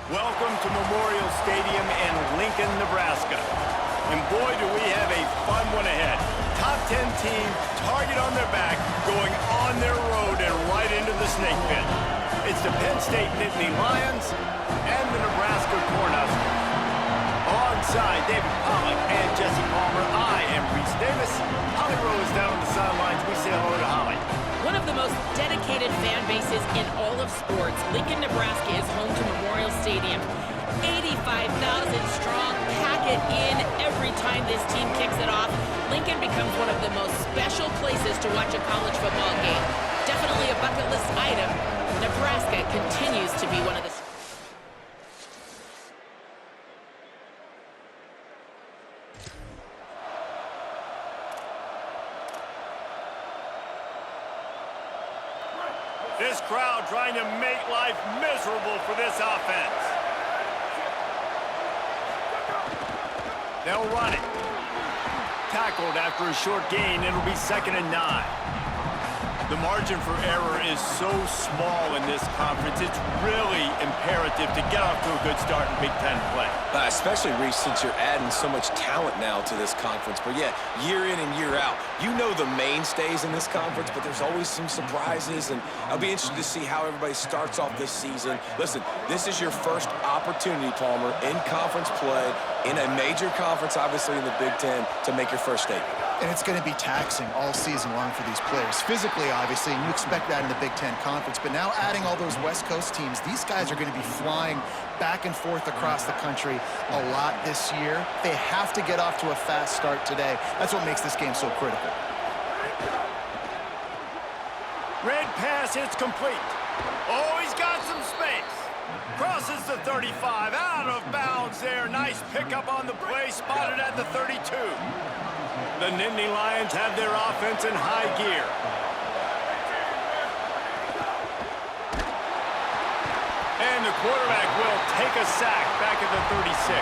Welcome to Memorial Stadium in Lincoln, Nebraska. And boy, do we have a fun one ahead. Top 10 team, target on their back, going on their road and right into the snake pit. It's the Penn State Nittany Lions and the Nebraska Cornhuskers. Alongside David Pollack and Jesse Palmer, I am Reese Davis. Holly Rowe is down on the sidelines. We say hello to Holly. One of the most dedicated fan bases in all of sports, Lincoln, Nebraska is home to Memorial Stadium. 85,000 strong, pack it in every time this team kicks it off. Lincoln becomes one of the most special places to watch a college football game. Definitely a bucket list item. Nebraska continues to be one of the... This crowd trying to make life miserable for this offense. They'll run it. Tackled after a short gain. It'll be 2nd and 9. The margin for error is so small in this conference. It's really imperative to get off to a good start in Big Ten play. Especially, Reece, since you're adding so much talent now to this conference. But, yeah, year in and year out, you know the mainstays in this conference, but there's always some surprises. And I'll be interested to see how everybody starts off this season. Listen, this is your first opportunity, Palmer, in conference play, in a major conference, obviously in the Big Ten, to make your first statement. And it's going to be taxing all season long for these players. Physically, obviously, and you expect that in the Big Ten Conference. But now adding all those West Coast teams, these guys are going to be flying back and forth across the country a lot this year. They have to get off to a fast start today. That's what makes this game so critical. Red pass, it's complete. Oh, he's got some space. Crosses the 35, out of bounds there. Nice pickup on the play, spotted at the 32. The Nittany Lions have their offense in high gear. And the quarterback will take a sack back at the 36.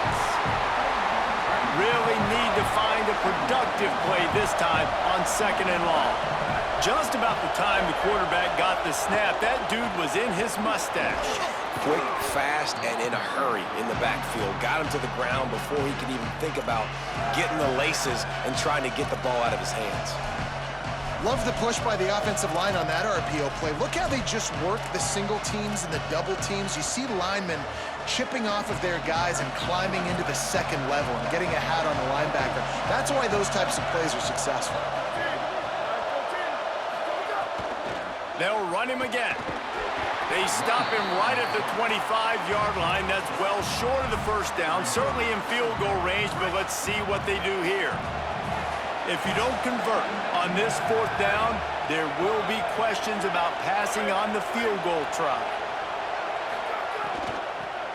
Really need to find a productive play this time on 2nd and long. Just about the time the quarterback got the snap, that dude was in his mustache. Quick, fast, and in a hurry in the backfield. Got him to the ground before he could even think about getting the laces and trying to get the ball out of his hands. Love the push by the offensive line on that RPO play. Look how they just work the single teams and the double teams. You see linemen chipping off of their guys and climbing into the 2nd level and getting a hat on the linebacker. That's why those types of plays are successful. They'll run him again. They stop him right at the 25-yard line. That's well short of the first down. Certainly in field goal range, but let's see what they do here. If you don't convert on this 4th down, there will be questions about passing on the field goal try.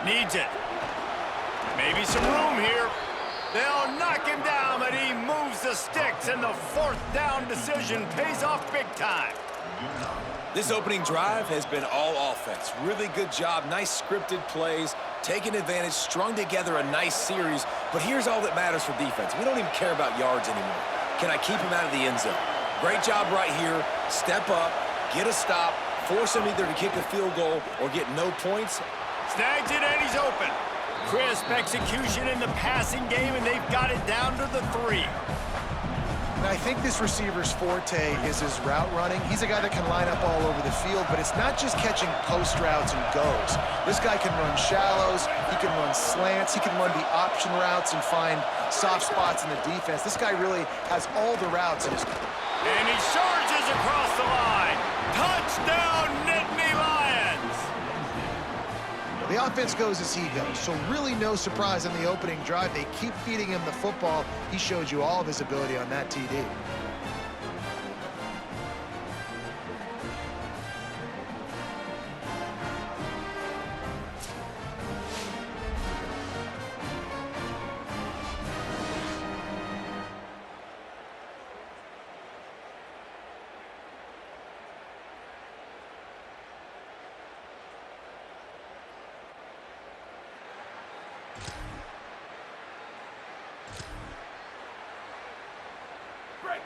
Needs it. Maybe some room here. They'll knock him down, but he moves the sticks, and the 4th down decision pays off big time. This opening drive has been all offense. Really good job, nice scripted plays, taking advantage, strung together a nice series. But here's all that matters for defense. We don't even care about yards anymore. Can I keep him out of the end zone? Great job right here. Step up, get a stop, force him either to kick a field goal or get no points. Snags it, and he's open. Crisp execution in the passing game, and they've got it down to the 3. Now, I think this receiver's forte is his route running. He's a guy that can line up all over the field, but it's not just catching post routes and goes. This guy can run shallows, he can run slants, he can run the option routes and find soft spots in the defense. This guy really has all the routes in his... And he surges across the line. Touchdown, Nittany Lions! The offense goes as he goes, so really no surprise in the opening drive. They keep feeding him the football. He showed you all of his ability on that TD.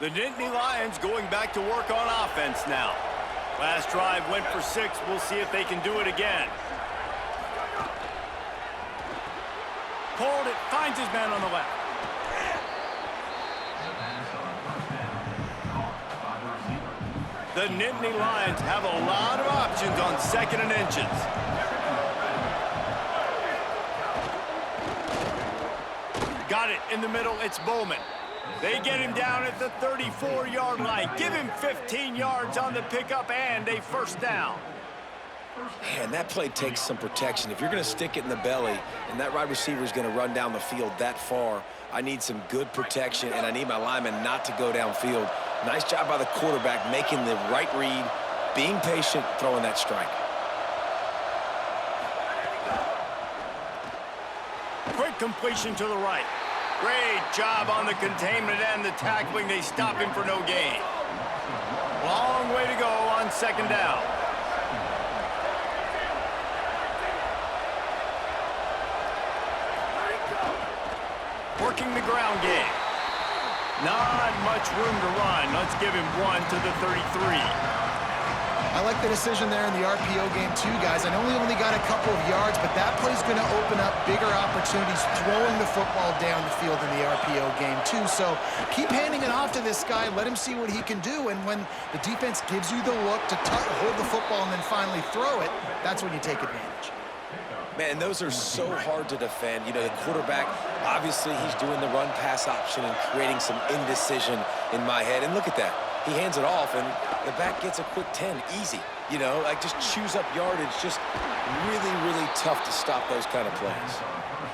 The Nittany Lions going back to work on offense now. Last drive went for 6. We'll see if they can do it again. pulled it, finds his man on the left. The Nittany Lions have a lot of options on 2nd and inches. Got it in the middle, it's Bowman. They get him down at the 34-yard line. Give him 15 yards on the pickup and a first down. Man, that play takes some protection. If you're going to stick it in the belly and that wide receiver is going to run down the field that far, I need some good protection, and I need my lineman not to go downfield. Nice job by the quarterback making the right read, being patient, throwing that strike. Quick completion to the right. Great job on the containment and the tackling. They stop him for no gain. Long way to go on 2nd down. Working the ground game. Not much room to run. Let's give him 1 to the 33. I like the decision there in the RPO game too, guys. I know he only got a couple of yards, but that play's going to open up bigger opportunities throwing the football down the field in the RPO game too. So keep handing it off to this guy. Let him see what he can do. And when the defense gives you the look to hold the football and then finally throw it, that's when you take advantage. Man, those are so hard to defend. You know, the quarterback, obviously he's doing the run-pass option and creating some indecision in my head. And look at that. He hands it off, and the back gets a quick 10, easy. You know, like just chews up yardage. Just really, really tough to stop those kind of plays.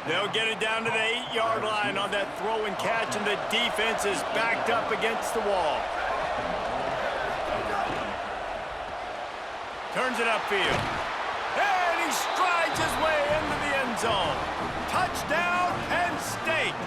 They'll get it down to the 8-yard line on that throw and catch, and the defense is backed up against the wall. Turns it upfield. And he strides his way into the end zone. Touchdown, Penn State.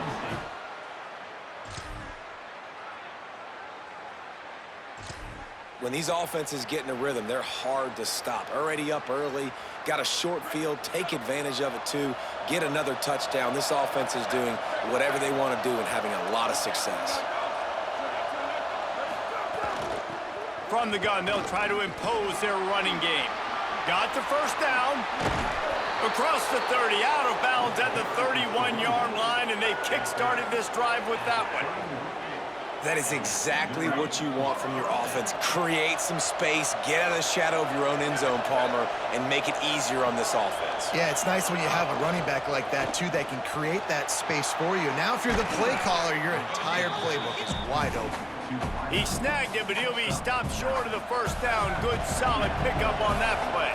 When these offenses get in a rhythm, they're hard to stop. Already up early, got a short field, take advantage of it too, get another touchdown. This offense is doing whatever they want to do and having a lot of success. From the gun, they'll try to impose their running game. Got the first down. Across the 30, out of bounds at the 31-yard line, and they've kick-started this drive with that one. That is exactly what you want from your offense. Create some space, get out of the shadow of your own end zone, Palmer, and make it easier on this offense. Yeah, it's nice when you have a running back like that, too, that can create that space for you. Now, if you're the play caller, your entire playbook is wide open. He snagged it, but he'll be stopped short of the first down. Good, solid pickup on that play.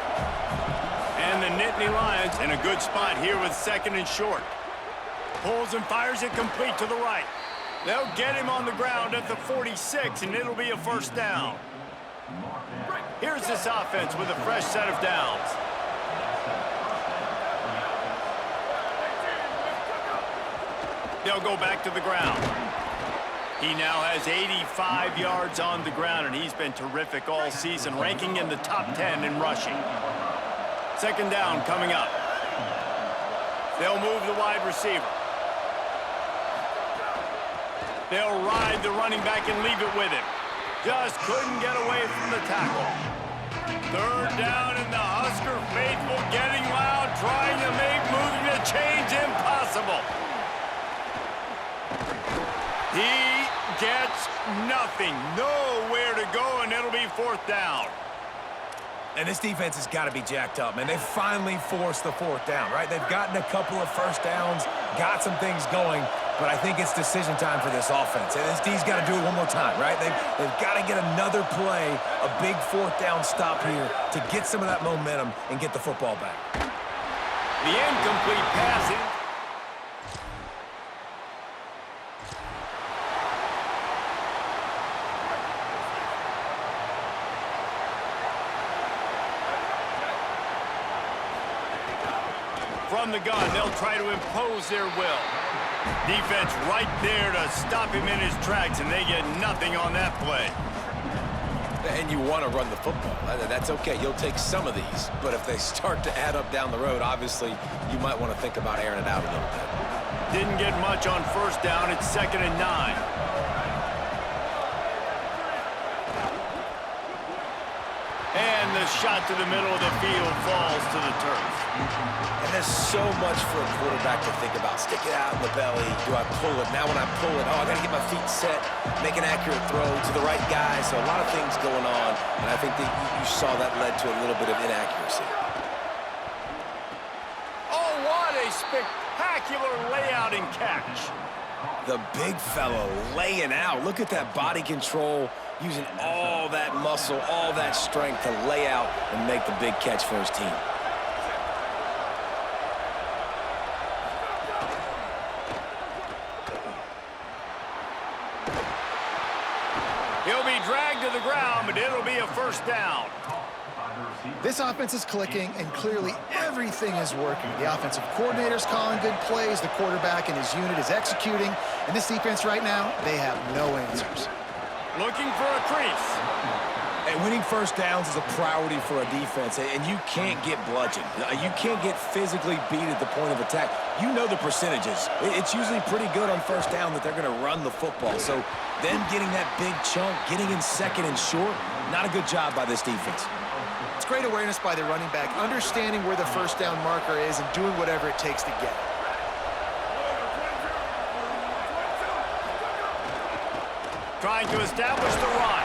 And the Nittany Lions in a good spot here with 2nd and short. Pulls and fires it complete to the right. They'll get him on the ground at the 46, and it'll be a first down. Here's this offense with a fresh set of downs. They'll go back to the ground. He now has 85 yards on the ground, and he's been terrific all season, ranking in the top 10 in rushing. 2nd down coming up. They'll move the wide receiver. They'll ride the running back and leave it with him. Just couldn't get away from the tackle. 3rd down, and the Husker faithful getting loud, trying to make moving the chains impossible. He gets nothing. Nowhere to go, and it'll be 4th down. And this defense has got to be jacked up, man. They finally forced the 4th down, right? They've gotten a couple of first downs, got some things going, but I think it's decision time for this offense. And this D's got to do it one more time, right? They've got to get another play, a big 4th down stop here to get some of that momentum and get the football back. The incomplete passing. From the gun, they'll try to impose their will. Defense right there to stop him in his tracks, and they get nothing on that play. And you want to run the football. That's okay. You'll take some of these. But if they start to add up down the road, obviously, you might want to think about airing it out a little bit. Didn't get much on 1st down. It's 2nd and 9. And the shot to the middle of the field falls to the turf. And there's so much for a quarterback to think about. Stick it out in the belly. Do I pull it? Now when I pull it, oh, I got to get my feet set, make an accurate throw to the right guy. So a lot of things going on, and I think that you saw that led to a little bit of inaccuracy. Oh, what a spectacular layout and catch. The big fellow laying out. Look at that body control, using all that muscle, all that strength to lay out and make the big catch for his team. He'll be dragged to the ground, but it'll be a first down. This offense is clicking, and clearly everything is working. The offensive coordinator's calling good plays, the quarterback and his unit is executing, and this defense right now, they have no answers. Looking for a crease. And winning first downs is a priority for a defense, and you can't get bludgeoned. You can't get physically beat at the point of attack. You know the percentages. It's usually pretty good on first down that they're going to run the football. So them getting that big chunk, getting in second and short, not a good job by this defense. It's great awareness by the running back, understanding where the first down marker is and doing whatever it takes to get it. Trying to establish the run.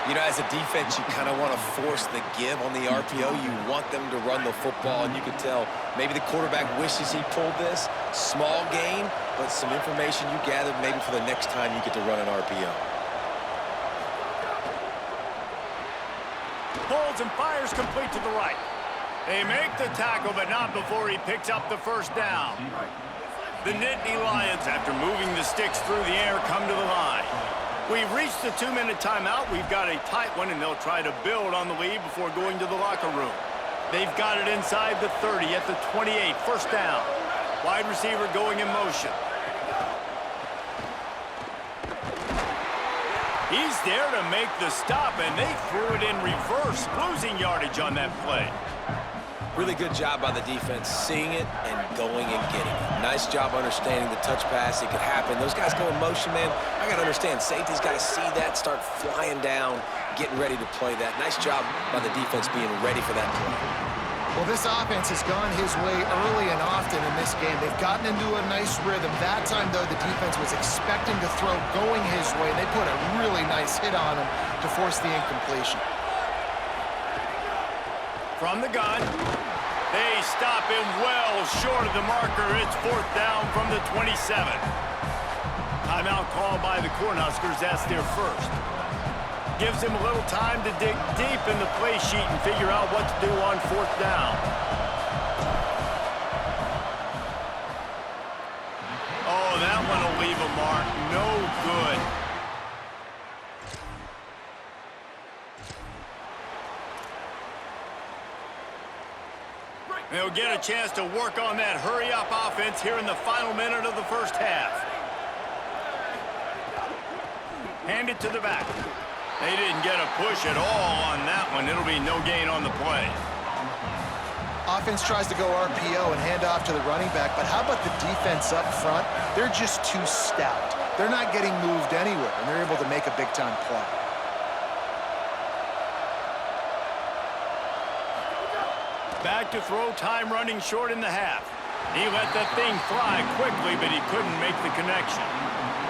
You know, as a defense, you kind of want to force the give on the RPO. You want them to run the football, and you can tell maybe the quarterback wishes he pulled this. Small gain, but some information you gathered maybe for the next time you get to run an RPO. Holds and fires complete to the right. They make the tackle, but not before he picks up the first down. The Nittany Lions, after moving the sticks through the air, come to the line. We've reached the 2-minute timeout. We've got a tight one, and they'll try to build on the lead before going to the locker room. They've got it inside the 30 at the 28. First down. Wide receiver going in motion. He's there to make the stop, and they threw it in reverse, losing yardage on that play. Really good job by the defense, seeing it and going and getting it. Nice job understanding the touch pass. It could happen. Those guys go in motion, man. I got to understand, safety's got to see that, start flying down, getting ready to play that. Nice job by the defense being ready for that play. Well, this offense has gone his way early and often in this game. They've gotten into a nice rhythm. That time, though, the defense was expecting to throw going his way. They put a really nice hit on him to force the incompletion. From the gun, they stop him well short of the marker. It's fourth down from the 27. Timeout called by the Cornhuskers. That's their first. Gives him a little time to dig deep in the play sheet and figure out what to do on fourth down. Oh, that one will leave a mark. No good. They'll get a chance to work on that hurry-up offense here in the final minute of the first half. Hand it to the back. They didn't get a push at all on that one. It'll be no gain on the play. Offense tries to go RPO and hand off to the running back, but how about the defense up front? They're just too stout. They're not getting moved anywhere, and they're able to make a big-time play. Back to throw, time running short in the half. He let that thing fly quickly, but he couldn't make the connection.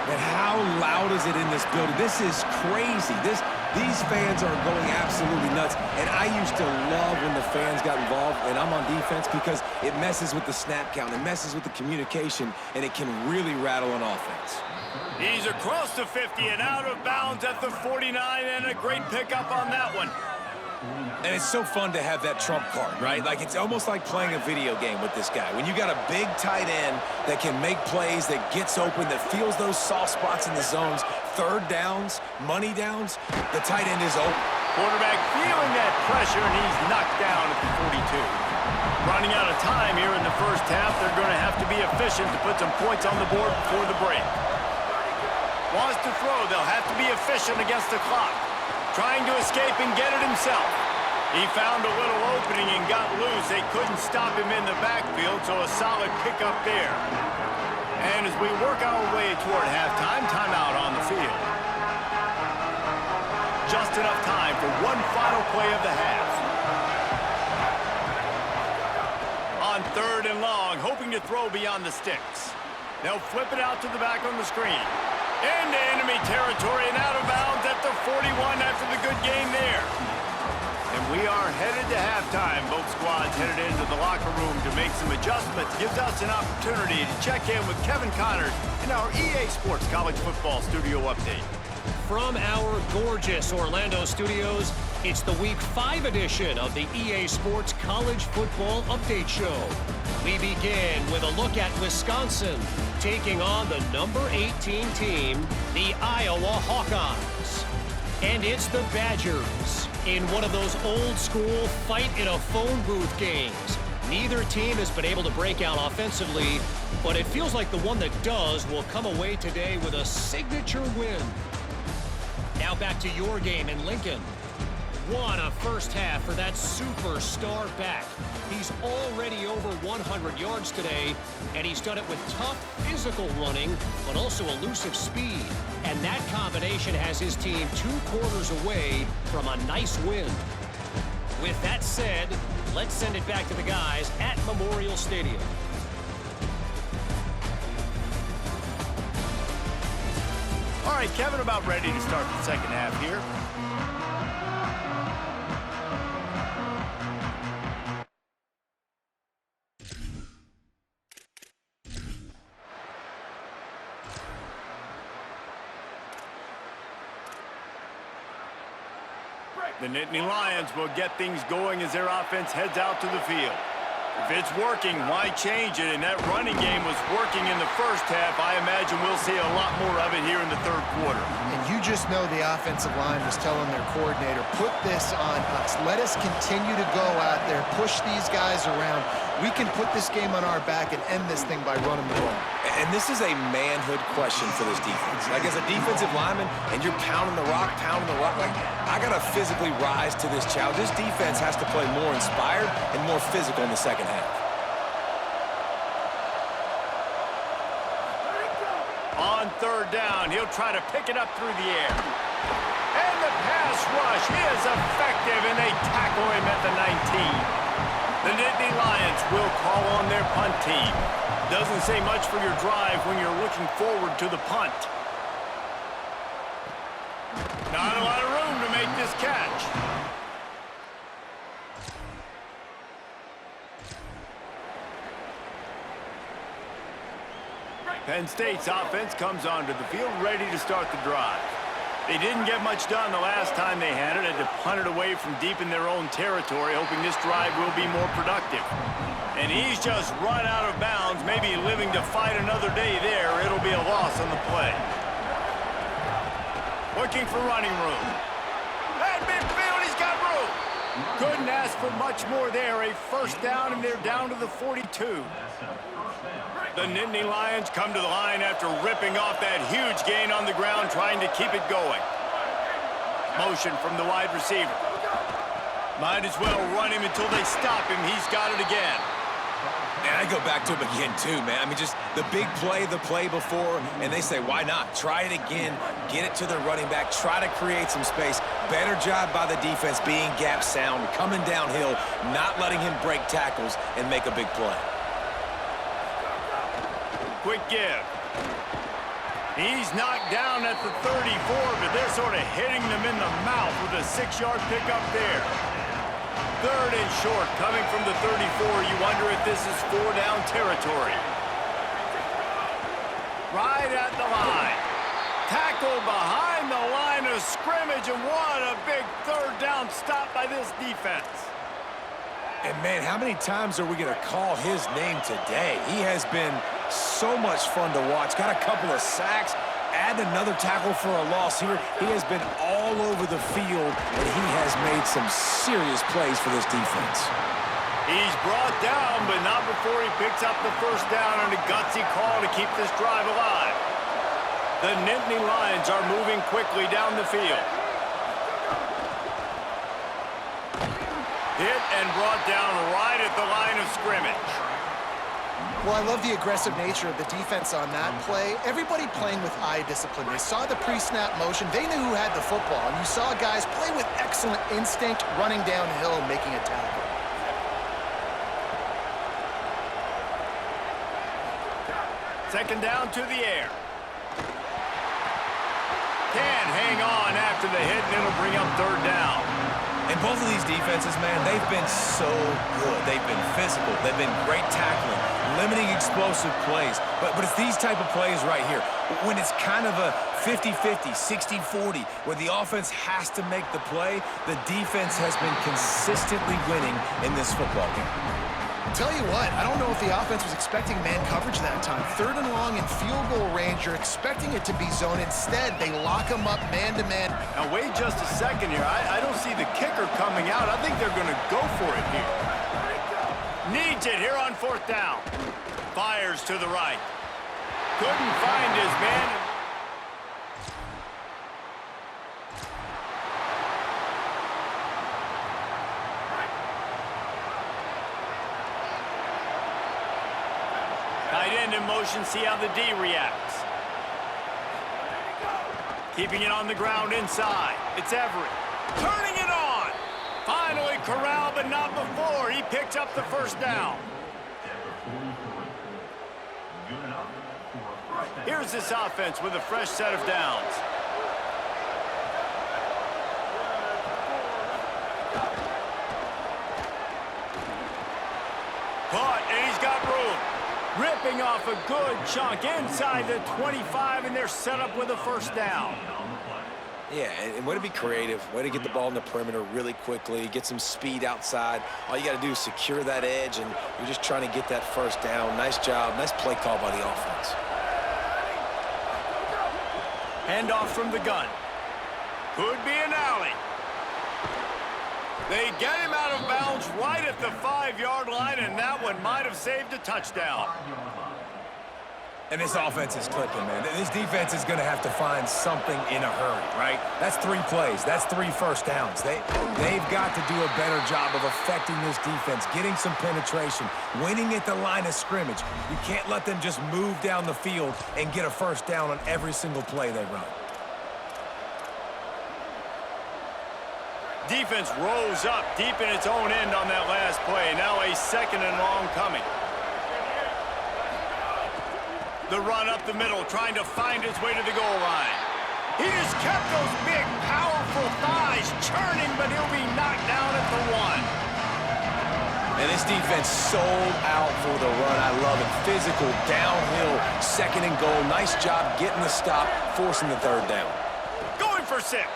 And how loud is it in this building? This is crazy. These fans are going absolutely nuts. And I used to love when the fans got involved, and I'm on defense, because it messes with the snap count, it messes with the communication, and it can really rattle an offense. He's across the 50 and out of bounds at the 49, and a great pickup on that one. And it's so fun to have that trump card, right? Like, it's almost like playing a video game with this guy. When you got a big tight end that can make plays, that gets open, that feels those soft spots in the zones, third downs, money downs, the tight end is open. Quarterback feeling that pressure, and he's knocked down at the 42. Running out of time here in the first half. They're going to have to be efficient to put some points on the board before the break. Wants to throw. They'll have to be efficient against the clock. Trying to escape and get it himself. He found a little opening and got loose. They couldn't stop him in the backfield, so a solid pickup there. And as we work our way toward halftime, timeout on the field. Just enough time for one final play of the half. 3rd and long, hoping to throw beyond the sticks. They'll flip it out to the back on the screen. Into enemy territory and out of bounds at the 41 after the good game there. And we are headed to halftime. Both squads headed into the locker room to make some adjustments. Gives us an opportunity to check in with Kevin Connors in our EA Sports College Football Studio Update. From our gorgeous Orlando studios, it's the Week 5 edition of the EA Sports College Football Update Show. We begin with a look at Wisconsin taking on the number 18 team, the Iowa Hawkeyes. And it's the Badgers in one of those old-school fight-in-a-phone-booth games. Neither team has been able to break out offensively, but it feels like the one that does will come away today with a signature win. Now back to your game in Lincoln. What a first half for that superstar back. He's already over 100 yards today, and he's done it with tough physical running, but also elusive speed. And that combination has his team 2 quarters away from a nice win. With that said, let's send it back to the guys at Memorial Stadium. All right, Kevin, about ready to start the second half here. The Nittany Lions will get things going as their offense heads out to the field. If it's working, why change it? And that running game was working in the first half. I imagine we'll see a lot more of it here in the 3rd quarter. And you just know the offensive line was telling their coordinator, put this on us. Let us continue to go out there, push these guys around. We can put this game on our back and end this thing by running the ball. And this is a manhood question for this defense. Like, as a defensive lineman, and you're pounding the rock, like, I got to physically rise to this challenge. This defense has to play more inspired and more physical in the second half. On 3rd down, he'll try to pick it up through the air. And the pass rush is effective, and they tackle him at the 19. The Nittany Lions will call on their punt team. Doesn't say much for your drive when you're looking forward to the punt. Not a lot of room to make this catch. Penn State's offense comes onto the field ready to start the drive. They didn't get much done the last time they had it. Had to punt it away from deep in their own territory, hoping this drive will be more productive. And he's just run out of bounds, maybe living to fight another day there. It'll be a loss on the play. Looking for running room. At midfield, he's got room. Couldn't ask for much more there. A first down, and they're down to the 42. The Nittany Lions come to the line after ripping off that huge gain on the ground, trying to keep it going. Motion from the wide receiver. Might as well run him until they stop him. He's got it again. And I go back to him again, too, man. I mean, just the big play, the play before, and they say, why not? Try it again, get it to the running back, try to create some space. Better job by the defense being gap sound, coming downhill, not letting him break tackles and make a big play. Quick give. He's knocked down at the 34, but they're sort of hitting them in the mouth with a 6-yard pickup there. 3rd and short, coming from the 34. You wonder if this is 4-down territory. Right at the line. Tackled behind the line of scrimmage, and what a big 3rd down stop by this defense. And, man, how many times are we going to call his name today? He has been so much fun to watch. Got a couple of sacks, add another tackle for a loss here. He has been all over the field, and he has made some serious plays for this defense. He's brought down, but not before he picks up the first down on a gutsy call to keep this drive alive. The Nittany Lions are moving quickly down the field. Hit and brought down right at the line of scrimmage. Well, I love the aggressive nature of the defense on that play. Everybody playing with eye discipline. They saw the pre-snap motion. They knew who had the football. And you saw guys play with excellent instinct, running downhill and making a tackle. Second down to the air. Can't hang on after the hit, and it'll bring up third down. And both of these defenses, man, they've been so good. They've been physical. They've been great tackling, limiting explosive plays. But it's these type of plays right here, when it's kind of a 50-50, 60-40, where the offense has to make the play, the defense has been consistently winning in this football game. Tell you what, I don't know if the offense was expecting man coverage that time. Third and long in field goal range, you're expecting it to be zone. Instead, they lock them up man-to-man. Now, wait just a second here. I don't see the kicker coming out. I think they're going to go for it here. Needs it here on fourth down. Fires to the right. Couldn't find his man. Tight end in motion, see how the D reacts. Keeping it on the ground inside. It's Everett. Turning it on. Finally corralled, but not before. He picks up the first down. Here's this offense with a fresh set of downs. Caught, and he's got room. Ripping off a good chunk inside the 25, and they're set up with a first down. Yeah, and way to be creative, way to get the ball in the perimeter really quickly, get some speed outside. All you got to do is secure that edge, and you're just trying to get that first down. Nice job, nice play call by the offense. Handoff from the gun. Could be an alley. They get him out of bounds right at the 5-yard line, and that one might have saved a touchdown. And this offense is clicking, man. This defense is going to have to find something in a hurry, right? That's 3 plays. That's 3 first downs. They've got to do a better job of affecting this defense, getting some penetration, winning at the line of scrimmage. You can't let them just move down the field and get a first down on every single play they run. Defense rose up deep in its own end on that last play. Now a second and long coming. The run up the middle, trying to find his way to the goal line. He just kept those big, powerful thighs churning, but he'll be knocked down at the 1. And this defense sold out for the run. I love it. Physical, downhill, second and goal. Nice job getting the stop, forcing the third down. Going for 6.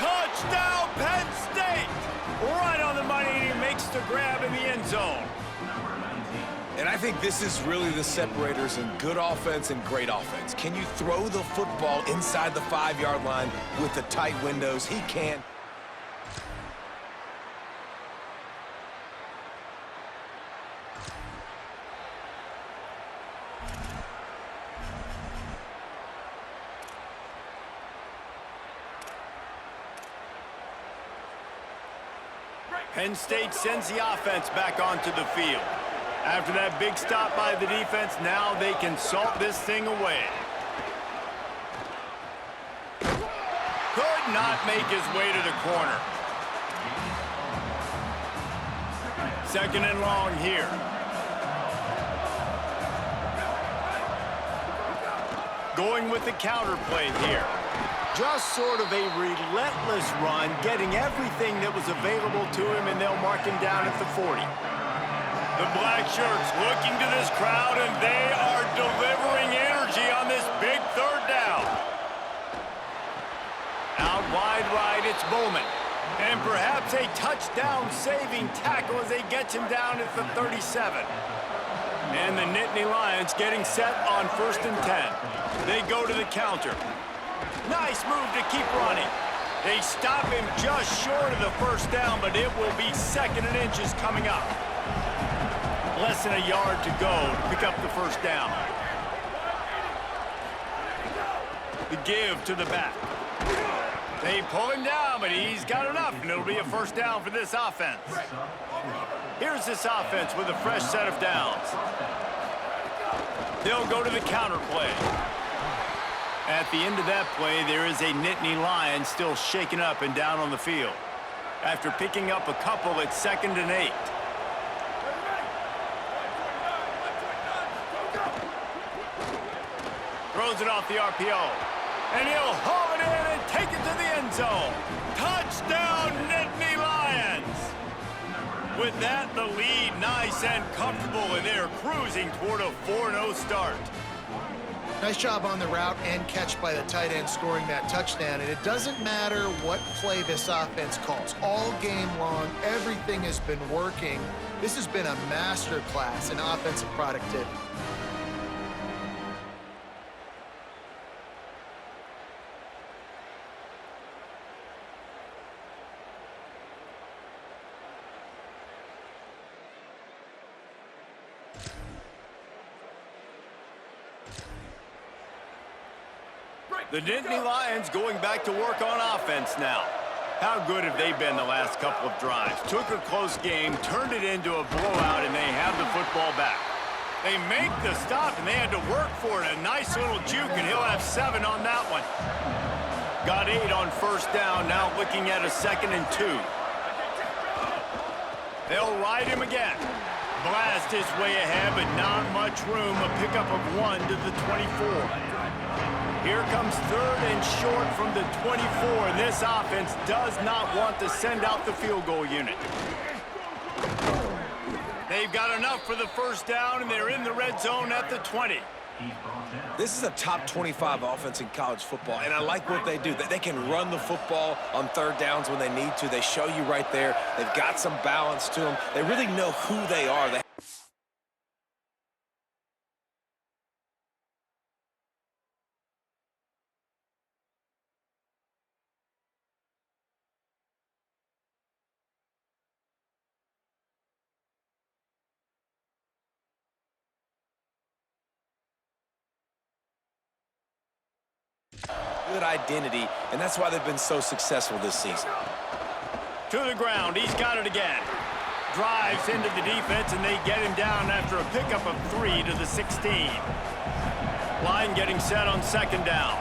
Touchdown, Penn State! Right on the money, and he makes the grab in the end zone. And I think this is really the separators in good offense and great offense. Can you throw the football inside the 5-yard line with the tight windows? He can. Penn State sends the offense back onto the field. After that big stop by the defense, now they can salt this thing away. Could not make his way to the corner. Second and long here. Going with the counter play here. Just sort of a relentless run, getting everything that was available to him, and they'll mark him down at the 40. The black shirts looking to this crowd, and they are delivering energy on this big third down. Out wide right, it's Bowman. And perhaps a touchdown-saving tackle as they get him down at the 37. And the Nittany Lions getting set on 1st and 10. They go to the counter. Nice move to keep running. They stop him just short of the first down, but it will be 2nd and inches coming up. Less than a yard to go to pick up the first down. The give to the back. They pull him down, but he's got enough, and it'll be a first down for this offense. Here's this offense with a fresh set of downs. They'll go to the counter play. At the end of that play, there is a Nittany Lion still shaken up and down on the field. After picking up a couple, it's 2nd and 8. throws it off the RPO. And he'll haul it in and take it to the end zone. Touchdown, Nittany Lions! With that, the lead nice and comfortable, and they're cruising toward a 4-0 start. Nice job on the route and catch by the tight end scoring that touchdown. And it doesn't matter what play this offense calls. All game long, everything has been working. This has been a master class in offensive productivity. The Nittany Lions going back to work on offense now. How good have they been the last couple of drives? Took a close game, turned it into a blowout, and they have the football back. They make the stop, and they had to work for it. A nice little juke, and he'll have 7 on that one. Got 8 on first down, now looking at a 2nd and 2. They'll ride him again. Blast his way ahead, but not much room. A pickup of 1 to the 24. Here comes 3rd and short from the 24, and this offense does not want to send out the field goal unit. They've got enough for the first down, and they're in the red zone at the 20. This is a top 25 offense in college football, and I like what they do. They can run the football on 3rd downs when they need to. They show you right there. They've got some balance to them. They really know who they are. Good identity, and that's why they've been so successful this season. To the ground, he's got it again. Drives into the defense, and they get him down after a pickup of 3 to the 16. Line getting set on 2nd down.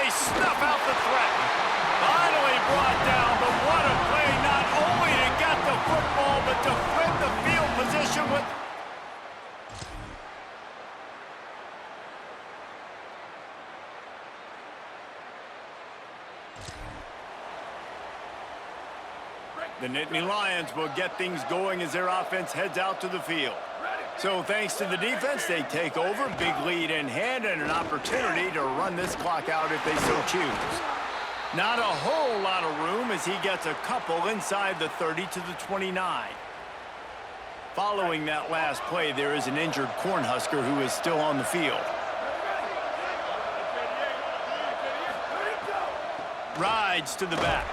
Snuff out the threat. Finally brought down, but what a play, not only to get the football, but to flip the field position with... The Nittany Lions will get things going as their offense heads out to the field. So thanks to the defense, they take over, big lead in hand, and an opportunity to run this clock out if they so choose. Not a whole lot of room as he gets a couple inside the 30 to the 29. Following that last play, there is an injured Cornhusker who is still on the field. Rides to the back.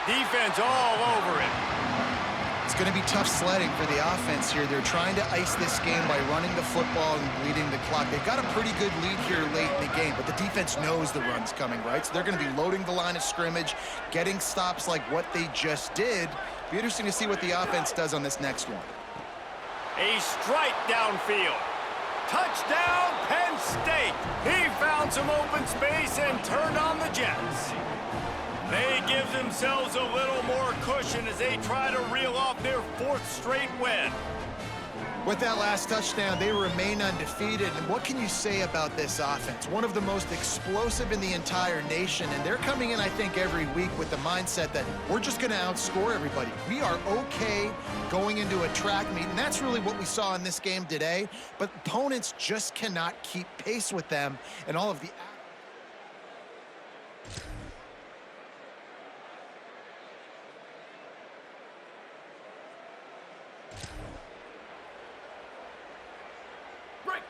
Defense all over him. It's going to be tough sledding for the offense here. They're trying to ice this game by running the football and bleeding the clock. They've got a pretty good lead here late in the game, but the defense knows the run's coming, right? So they're going to be loading the line of scrimmage, getting stops like what they just did. Be interesting to see what the offense does on this next one. A strike downfield. Touchdown, Penn State. He found some open space and turned on the Jets. They give themselves a little more cushion as they try to reel off their 4th straight win. With that last touchdown, they remain undefeated. And what can you say about this offense? One of the most explosive in the entire nation. And they're coming in, I think, every week with the mindset that we're just going to outscore everybody. We are okay going into a track meet. And that's really what we saw in this game today. But opponents just cannot keep pace with them and all of the...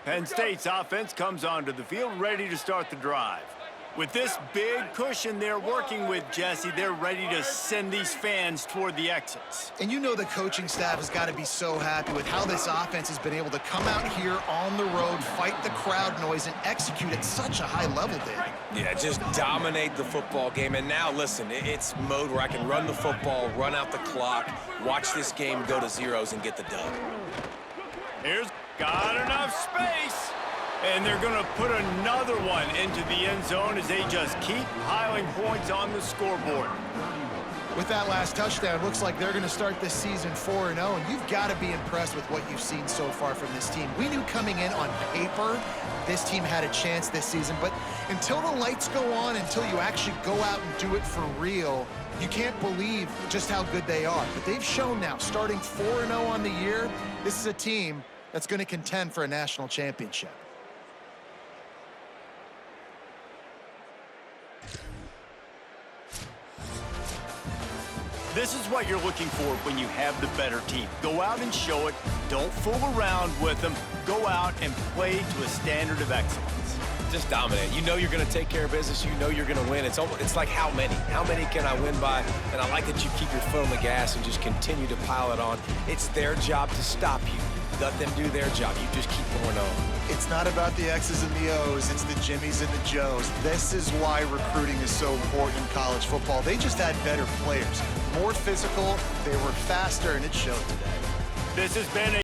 Penn State's offense comes onto the field ready to start the drive. With this big cushion they're working with, Jesse, they're ready to send these fans toward the exits. And you know the coaching staff has got to be so happy with how this offense has been able to come out here on the road, fight the crowd noise, and execute at such a high level, David. Yeah, just dominate the football game. And now, listen, it's mode where I can run the football, run out the clock, watch this game go to zeros and get the dub. Here's got enough space. And they're going to put another one into the end zone as they just keep piling points on the scoreboard. With that last touchdown, looks like they're going to start this season 4-0, and you've got to be impressed with what you've seen so far from this team. We knew coming in on paper this team had a chance this season, but until the lights go on, until you actually go out and do it for real, you can't believe just how good they are. But they've shown now, starting 4-0 on the year, this is a team that's going to contend for a national championship. This is what you're looking for when you have the better team. Go out and show it. Don't fool around with them. Go out and play to a standard of excellence. Just dominate. You know you're going to take care of business. You know you're going to win. It's like how many? How many can I win by? And I like that you keep your foot on the gas and just continue to pile it on. It's their job to stop you. Let them do their job. You just keep going on. It's not about the X's and the O's. It's the Jimmies and the Joes. This is why recruiting is so important in college football. They just had better players, more physical, they were faster, and it showed today. This has been a